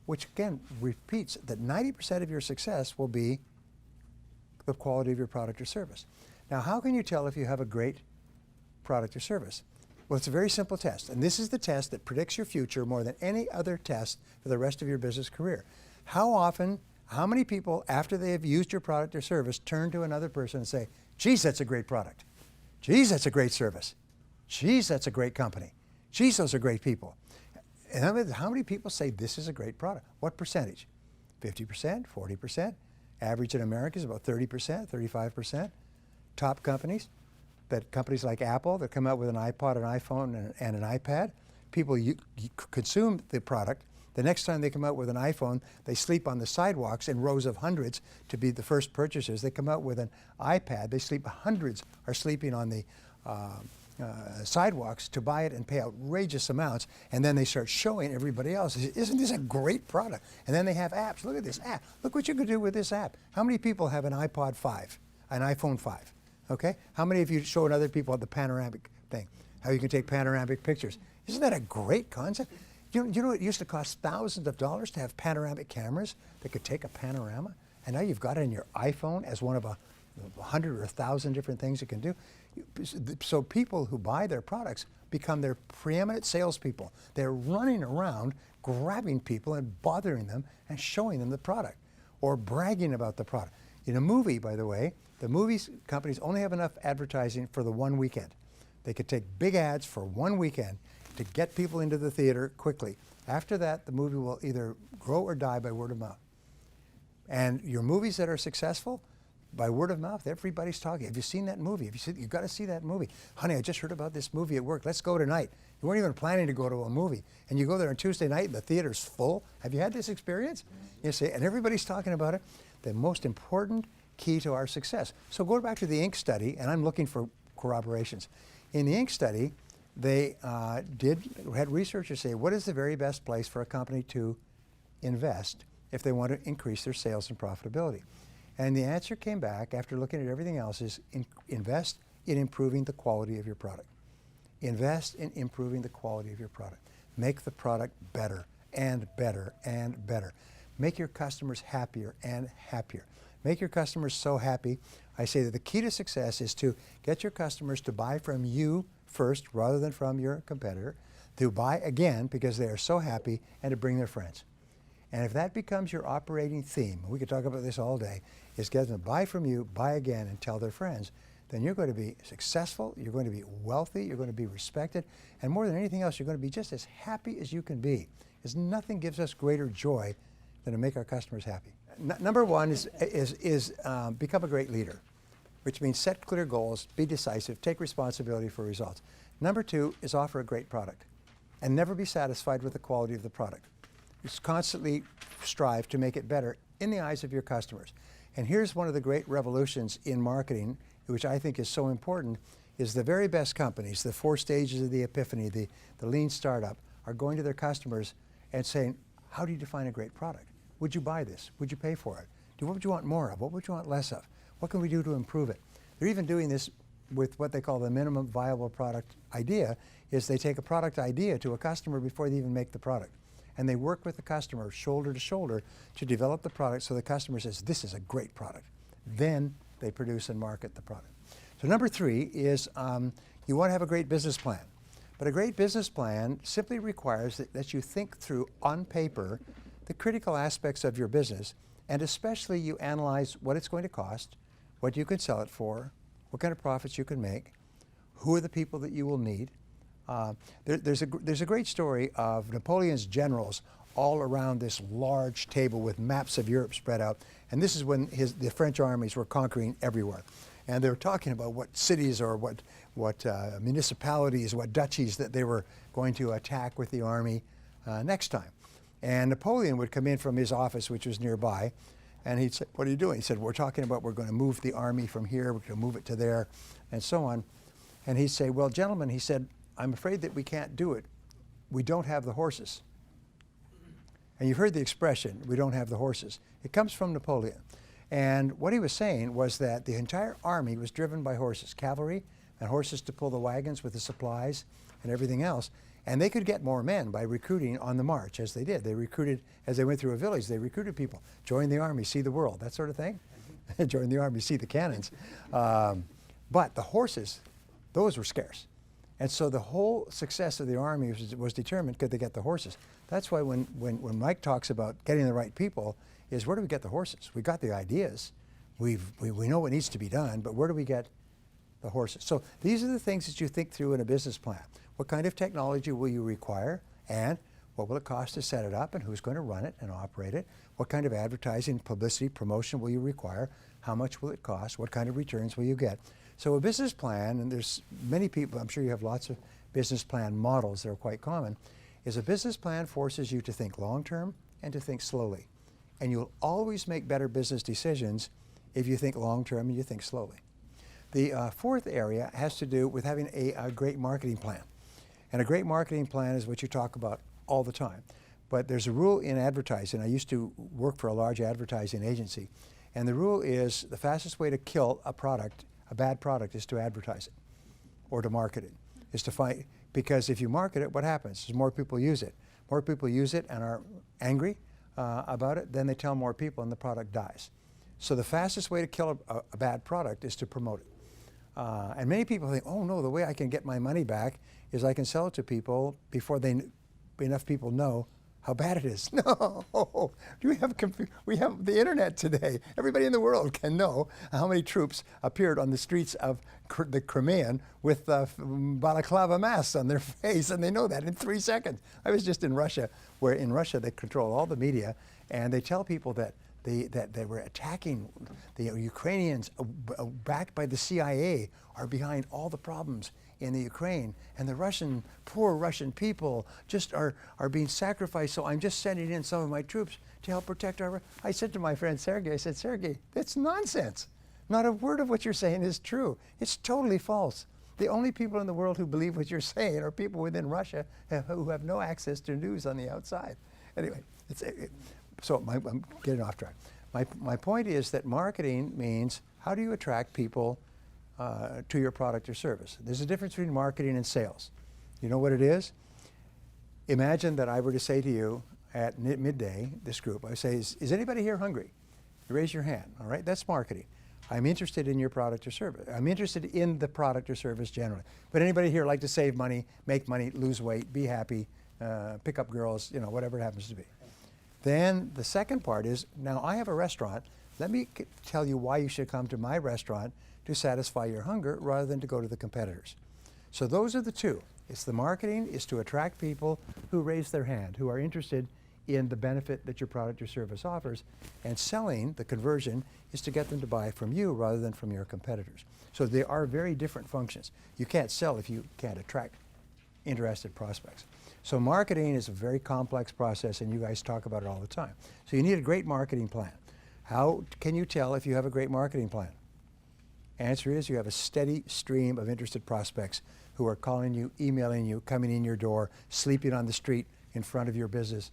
which again repeats that 90% of your success will be the quality of your product or service. Now, how can you tell if you have a great product or service? Well, it's a very simple test, and this is the test that predicts your future more than any other test for the rest of your business career. How many people, after they have used your product or service, turn to another person and say, geez, that's a great product. Geez, that's a great service. Geez, that's a great company. Geez, those are great people. And how many people say this is a great product? What percentage? 50%, 40%? Average in America is about 30%, 35%. Top companies like Apple that come out with an iPod, an iPhone, and an iPad, people consume the product. The next time they come out with an iPhone, they sleep on the sidewalks in rows of hundreds to be the first purchasers. They come out with an iPad, hundreds are sleeping on the sidewalks to buy it and pay outrageous amounts, and then they start showing everybody else, isn't this a great product? And then they have apps. Look at this app. Look what you could do with this app. How many people have an iPod 5, an iPhone 5? Okay? How many of you showing other people the panoramic thing. How you can take panoramic pictures. Isn't that a great concept? You know it used to cost thousands of dollars to have panoramic cameras that could take a panorama? And now you've got it in your iPhone as one of 100 or 1,000 different things it can do. So people who buy their products become their preeminent salespeople. They're running around grabbing people and bothering them and showing them the product or bragging about the product. In a movie, by the way, the movies companies only have enough advertising for the one weekend. They could take big ads for one weekend to get people into the theater quickly. After that, the movie will either grow or die by word of mouth. And your movies that are successful, by word of mouth, everybody's talking. Have you seen that movie? You've got to see that movie. Honey, I just heard about this movie at work. Let's go tonight. You weren't even planning to go to a movie. And you go there on Tuesday night and the theater's full. Have you had this experience? You see, and everybody's talking about it. The most important key to our success. So go back to the Inc. study, and I'm looking for corroborations. In the Inc. study, they had researchers say, what is the very best place for a company to invest if they want to increase their sales and profitability? And the answer came back after looking at everything else is invest in improving the quality of your product. Invest in improving the quality of your product. Make the product better and better and better. Make your customers happier and happier. Make your customers so happy. I say that the key to success is to get your customers to buy from you first rather than from your competitor, to buy again because they are so happy, and to bring their friends. And if that becomes your operating theme, we could talk about this all day, is get them to buy from you, buy again, and tell their friends, then you're going to be successful, you're going to be wealthy, you're going to be respected, and more than anything else, you're going to be just as happy as you can be. Because nothing gives us greater joy than to make our customers happy. Number one is become a great leader, which means set clear goals, be decisive, take responsibility for results. Number two is offer a great product and never be satisfied with the quality of the product. Just constantly strive to make it better in the eyes of your customers. And here's one of the great revolutions in marketing, which I think is so important, is the very best companies, the 4 stages of the epiphany, the lean startup, are going to their customers and saying, how do you define a great product? Would you buy this? Would you pay for it? What would you want more of? What would you want less of? What can we do to improve it? They're even doing this with what they call the minimum viable product idea, is they take a product idea to a customer before they even make the product. And they work with the customer shoulder to shoulder to develop the product so the customer says, this is a great product. Then they produce and market the product. So number 3 is you want to have a great business plan. But a great business plan simply requires that you think through on paper the critical aspects of your business, and especially you analyze what it's going to cost, what you can sell it for, what kind of profits you can make, who are the people that you will need. There's a great story of Napoleon's generals all around this large table with maps of Europe spread out. And this is when the French armies were conquering everywhere. And they were talking about what cities or what municipalities, what duchies that they were going to attack with the army next time. And Napoleon would come in from his office, which was nearby, and he'd say, what are you doing? He said, we're talking about we're going to move the army from here, we're going to move it to there, and so on. And he'd say, well, gentlemen, he said, I'm afraid that we can't do it. We don't have the horses. And you've heard the expression, we don't have the horses. It comes from Napoleon. And what he was saying was that the entire army was driven by horses, cavalry, and horses to pull the wagons with the supplies and everything else. And they could get more men by recruiting on the march, as they did. They recruited, as they went through a village, they recruited people. Join the army, see the world, that sort of thing. Join the army, see the cannons. But the horses, those were scarce. And so the whole success of the army was determined, could they get the horses? That's why when Mike talks about getting the right people, is where do we get the horses? We got the ideas. We know what needs to be done, but where do we get the horses? So these are the things that you think through in a business plan. What kind of technology will you require, and what will it cost to set it up, and who's going to run it and operate it? What kind of advertising, publicity, promotion will you require? How much will it cost? What kind of returns will you get? So a business plan, and there's many people, I'm sure you have lots of business plan models that are quite common, is a business plan forces you to think long-term and to think slowly. And you'll always make better business decisions if you think long-term and you think slowly. The fourth area has to do with having a great marketing plan. And a great marketing plan is what you talk about all the time. But there's a rule in advertising. I used to work for a large advertising agency. And the rule is the fastest way to kill a product, a bad product, is to advertise it or to market it. is to find, because if you market it, what happens is more people use it. More people use it and are angry about it, then they tell more people and the product dies. So the fastest way to kill a bad product is to promote it. And many people think, oh no, the way I can get my money back is I can sell it to people before enough people know how bad it is. No, we have the internet today. Everybody in the world can know how many troops appeared on the streets of the Crimean with balaclava masks on their face, and they know that in 3 seconds. I was just in Russia, where in Russia they control all the media, and they tell people that they were attacking the Ukrainians, backed by the CIA, are behind all the problems in the Ukraine, and the poor Russian people just are being sacrificed. So I'm just sending in some of my troops to help protect our. I said to my friend Sergey, I said, Sergey, that's nonsense. Not a word of what you're saying is true. It's totally false. The only people in the world who believe what you're saying are people within Russia who have no access to news on the outside. Anyway, I'm getting off track. My point is that marketing means how do you attract people to your product or service. There's a difference between marketing and sales. You know what it is? Imagine that I were to say to you at midday, this group, I say, is anybody here hungry? You raise your hand, all right? That's marketing. I'm interested in your product or service. I'm interested in the product or service generally. But anybody here like to save money, make money, lose weight, be happy, pick up girls, whatever it happens to be. Then the second part is, now I have a restaurant. Let me tell you why you should come to my restaurant to satisfy your hunger rather than to go to the competitors. So those are the two. It's the marketing is to attract people who raise their hand, who are interested in the benefit that your product or service offers, and selling, the conversion, is to get them to buy from you rather than from your competitors. So they are very different functions. You can't sell if you can't attract interested prospects. So marketing is a very complex process, and you guys talk about it all the time. So you need a great marketing plan. How can you tell if you have a great marketing plan? Answer is you have a steady stream of interested prospects who are calling you, emailing you, coming in your door, sleeping on the street in front of your business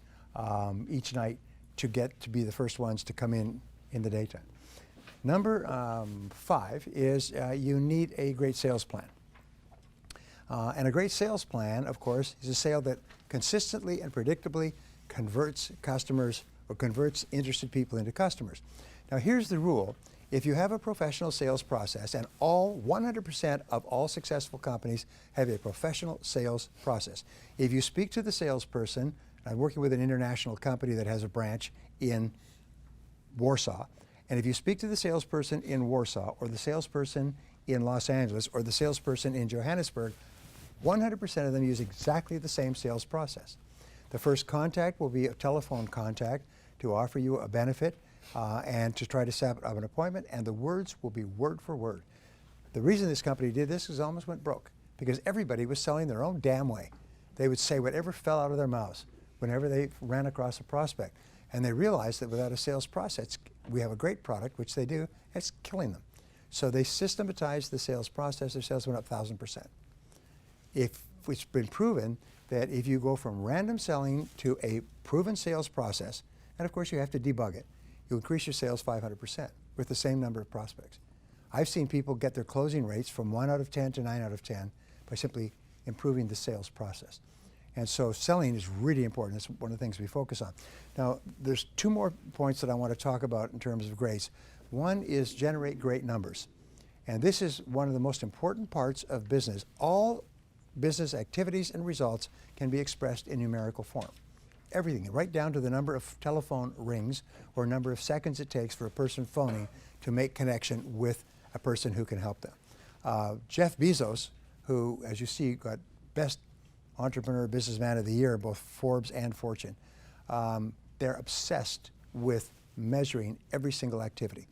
each night to get to be the first ones to come in the daytime. Number 5 is you need a great sales plan. And a great sales plan, of course, is a sale that consistently and predictably converts customers or converts interested people into customers. Now here's the rule. If you have a professional sales process, and 100% of all successful companies have a professional sales process. If you speak to the salesperson, I'm working with an international company that has a branch in Warsaw, and if you speak to the salesperson in Warsaw, or the salesperson in Los Angeles, or the salesperson in Johannesburg, 100% of them use exactly the same sales process. The first contact will be a telephone contact to offer you a benefit and to try to set up an appointment, and the words will be word for word. The reason this company did this is it almost went broke, because everybody was selling their own damn way. They would say whatever fell out of their mouths whenever they ran across a prospect. And they realized that without a sales process, we have a great product, which they do, it's killing them. So they systematized the sales process. Their sales went up 1,000%. It's been proven that if you go from random selling to a proven sales process, and of course you have to debug it, you increase your sales 500% with the same number of prospects. I've seen people get their closing rates from 1 out of 10 to 9 out of 10 by simply improving the sales process. And so selling is really important. That's one of the things we focus on. Now, there's 2 more points that I want to talk about in terms of grace. One is generate great numbers. And this is one of the most important parts of business. All business activities and results can be expressed in numerical form. Everything, right down to the number of telephone rings or number of seconds it takes for a person phoning to make connection with a person who can help them. Jeff Bezos, who, as you see, got Best Entrepreneur Businessman of the Year, both Forbes and Fortune, they're obsessed with measuring every single activity.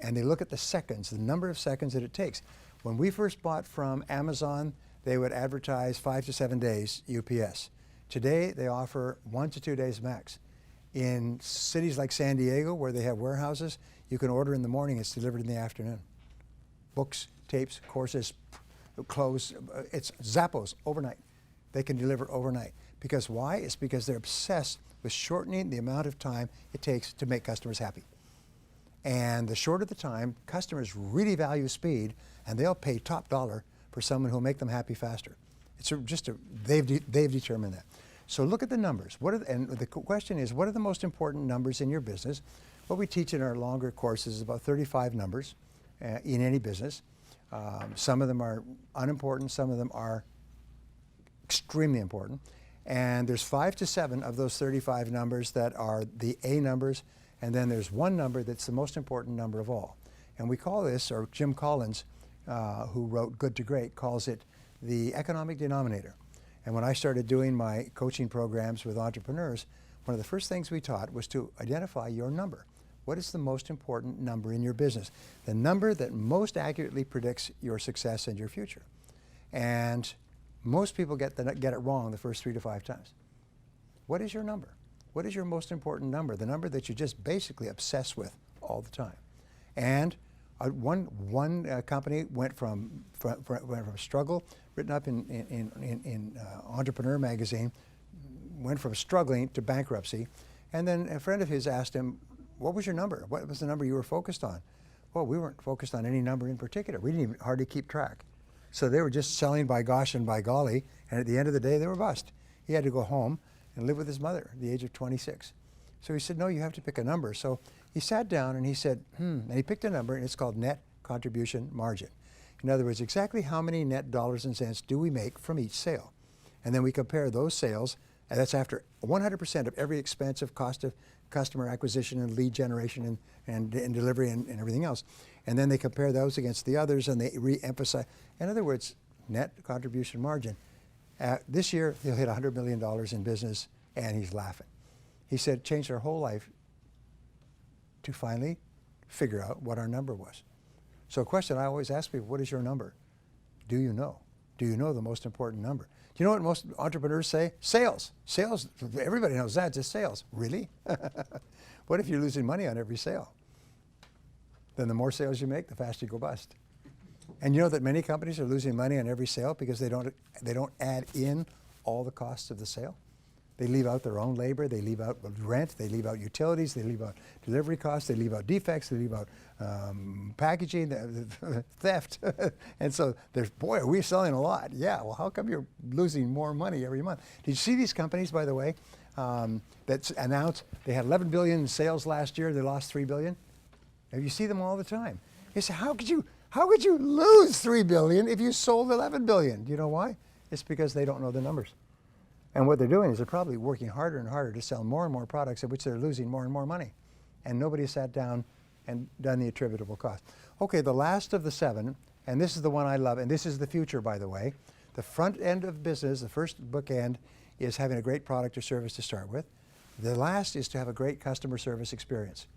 And they look at the seconds, the number of seconds that it takes. When we first bought from Amazon, they would advertise 5 to 7 days UPS. Today, they offer 1 to 2 days max. In cities like San Diego, where they have warehouses, you can order in the morning, it's delivered in the afternoon. Books, tapes, courses, clothes, it's Zappos overnight. They can deliver overnight. Because why? It's because they're obsessed with shortening the amount of time it takes to make customers happy. And the shorter the time, customers really value speed, and they'll pay top dollar for someone who'll make them happy faster. They've determined that. So look at the numbers. And the question is, what are the most important numbers in your business? What we teach in our longer courses is about 35 numbers in any business. Some of them are unimportant, some of them are extremely important. And there's 5 to 7 of those 35 numbers that are the A numbers, and then there's one number that's the most important number of all. And we call this, or Jim Collins, who wrote Good to Great, calls it the economic denominator. And when I started doing my coaching programs with entrepreneurs, one of the first things we taught was to identify your number. What is the most important number in your business? The number that most accurately predicts your success and your future. And most people get it wrong the first 3 to 5 times. What is your number? What is your most important number? The number that you just basically obsess with all the time. And one company went from struggle, written up in Entrepreneur magazine, went from struggling to bankruptcy. And then a friend of his asked him, what was your number? What was the number you were focused on? Well, we weren't focused on any number in particular. We didn't even hardly keep track. So they were just selling by gosh and by golly, and at the end of the day, they were bust. He had to go home and live with his mother at the age of 26. So he said, no, you have to pick a number. So he sat down and he said, and he picked a number, and it's called net contribution margin. In other words, exactly how many net dollars and cents do we make from each sale? And then we compare those sales, and that's after 100% of every expense of cost of customer acquisition and lead generation and delivery and everything else. And then they compare those against the others, and they re-emphasize. In other words, net contribution margin. This year, he'll hit $100 million in business, and he's laughing. He said, changed our whole life to finally figure out what our number was. So a question I always ask people, what is your number? Do you know? Do you know the most important number? Do you know what most entrepreneurs say? Sales. Sales, everybody knows that, just sales. Really? What if you're losing money on every sale? Then the more sales you make, the faster you go bust. And you know that many companies are losing money on every sale because they don't add in all the costs of the sale. They leave out their own labor, they leave out rent, they leave out utilities, they leave out delivery costs, they leave out defects, they leave out packaging, theft. And so there's, boy, are we selling a lot. Yeah, well, how come you're losing more money every month? Did you see these companies, by the way, that announced they had 11 billion in sales last year, they lost 3 billion? You see them all the time. You say, how could you lose 3 billion if you sold 11 billion? Do you know why? It's because they don't know the numbers. And what they're doing is they're probably working harder and harder to sell more and more products at which they're losing more and more money. And nobody has sat down and done the attributable cost. Okay, the last of the 7, and this is the one I love, and this is the future, by the way. The front end of business, the first bookend, is having a great product or service to start with. The last is to have a great customer service experience.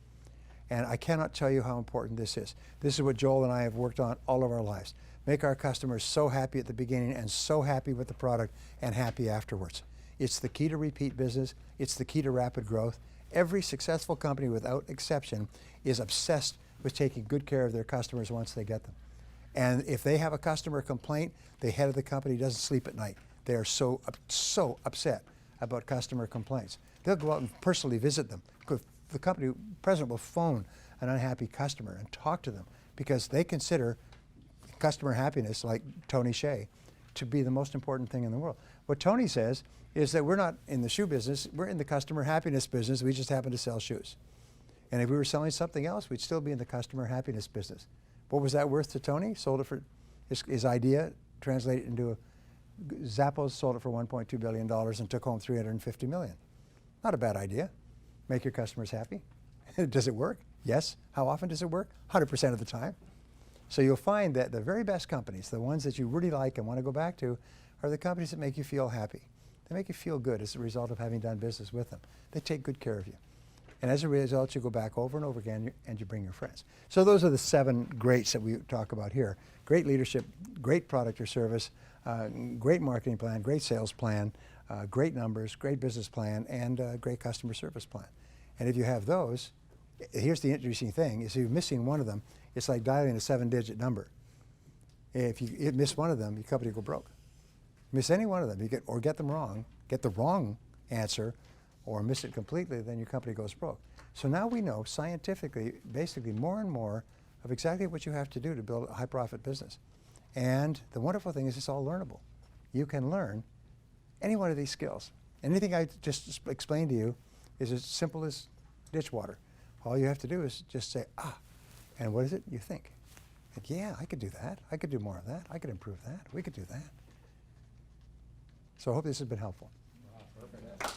And I cannot tell you how important this is. This is what Joel and I have worked on all of our lives. Make our customers so happy at the beginning and so happy with the product and happy afterwards. It's the key to repeat business. It's the key to rapid growth. Every successful company, without exception, is obsessed with taking good care of their customers once they get them. And if they have a customer complaint, the head of the company doesn't sleep at night. They are so upset about customer complaints. They'll go out and personally visit them. The company president will phone an unhappy customer and talk to them because they consider customer happiness, like Tony Hsieh, to be the most important thing in the world. What Tony says is that we're not in the shoe business, we're in the customer happiness business, we just happen to sell shoes. And if we were selling something else, we'd still be in the customer happiness business. What was that worth to Tony? Sold it for, his idea translated into, Zappos sold it for $1.2 billion and took home $350 million. Not a bad idea. Make your customers happy. Does it work? Yes. How often does it work? 100% of the time. So you'll find that the very best companies, the ones that you really like and want to go back to, are the companies that make you feel happy. They make you feel good as a result of having done business with them. They take good care of you. And as a result, you go back over and over again and you bring your friends. So those are the 7 greats that we talk about here. Great leadership, great product or service, great marketing plan, great sales plan, great numbers, great business plan, and great customer service plan. And if you have those, here's the interesting thing, is if you're missing one of them, it's like dialing a 7-digit number. If you miss one of them, your company will go broke. Miss any one of them, or get them wrong, get the wrong answer, or miss it completely, then your company goes broke. So now we know scientifically, basically more and more of exactly what you have to do to build a high profit business. And the wonderful thing is it's all learnable. you can learn any one of these skills. Anything I just explained to you is as simple as ditch water. All you have to do is just say, ah, and what is it? You think. Like, yeah, I could do that. I could do more of that. I could improve that. We could do that. So I hope this has been helpful. Wow, perfect.